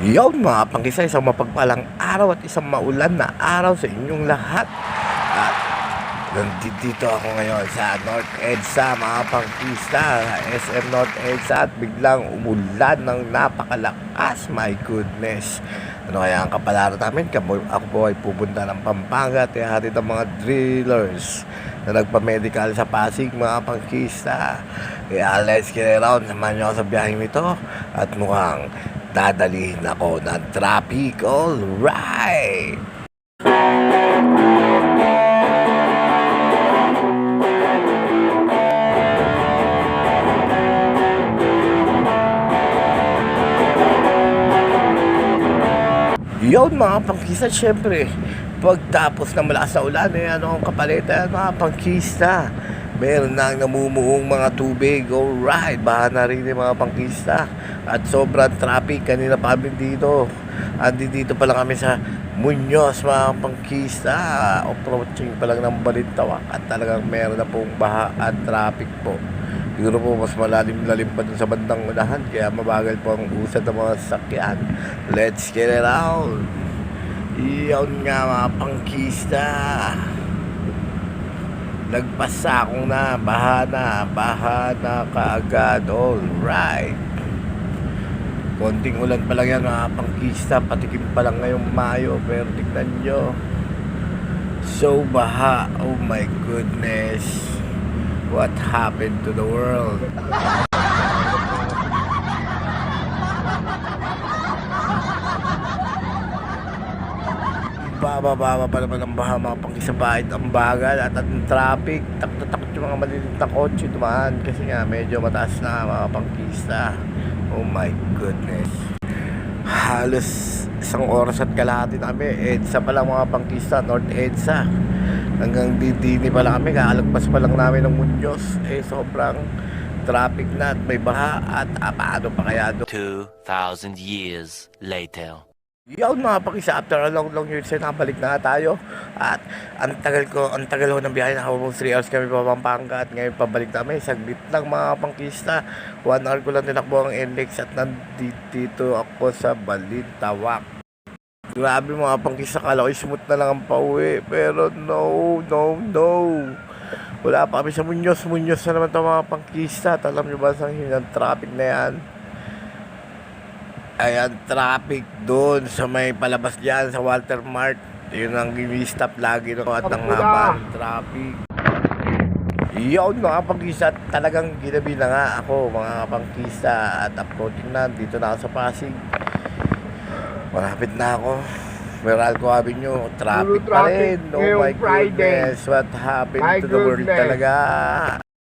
Yon mga pangkisa, isang mapagpalang araw at isang maulan na araw sa inyong lahat. At nandito ako ngayon sa North EDSA mga pangkisa, SM North EDSA, at biglang umulan ng napakalakas. My goodness, ano kaya ang kapalaran namin? Ako po ay pupunta ng Pampanga at ihatid ang mga drillers na nagpa-medical sa Pasig mga pangkisa. Kaya let's get it on, samahan nyo ako sa biyaheng nito. At mukhang dadalhin ako ng traffic. Alright! Yun mga pangkista, syempre pagtapos na malakas na ulan, ano ang kapalitan mga pangkista? Meron nang namumuong mga tubig. Alright, baha na rin yung mga pangkista. At sobrang traffic kanina pa kami dito. At dito pa lang kami sa Muñoz mga pangkista. Approaching pa lang ng Balintawak. At talagang meron na pong baha at traffic po. Siguro po mas malalim-lalim pa dun sa bandang unahan. Kaya mabagal po ang usad ng mga sasakyan. Let's get it out. Iyon nga mga pangkista. Nagpasakong na, baha na kaagad. Alright, konting ulan pa lang yan mga pangkista, patikim pa lang ngayong Mayo, pero tignan nyo, so baha. Oh my goodness, what happened to the world? Baba pa naman ang baha mga pangkisa, bahit ang bagal at ang traffic. Takot yung mga maliliit na kotse dumaan kasi nga medyo mataas na mga pangkista. Oh my goodness, halos isang oras at kalahati na kami. EDSA pa lang mga pangkista, North EDSA. Hanggang Didini pa lang kami, kakalagpas pa lang namin ng Muñoz. Sobrang traffic na at may baha. At paano pa kaya 2,000 years later. Yun mga pangkisa, after a long years ay nabalik na tayo. At ang tagal ko ng biyahe, na almost 3 hours kami pa Pampanga. At ngayon pabalik namin, saglit lang mga pangkista. 1 hour ko lang tinakbo ang NLEX. At nandito ako sa Balintawak. Grabe mga pangkista, kala ko smooth na lang ang pauwi. Pero no. Wala pa kami sa Muñoz na naman ito mga pangkista. At alam nyo ba sa hinang traffic na yan? Ayan, traffic doon sa may palabas dyan sa Walter Mart. Yun ang gini-stop lagi no, at ang haba ng traffic. Yun mga pangkista, talagang ginabi na nga ako mga pangkista. At approaching na, dito na ako sa Pasig. Malapit na ako. Meralco Avenue, traffic pa rin. Oh my goodness, what happened to the world talaga?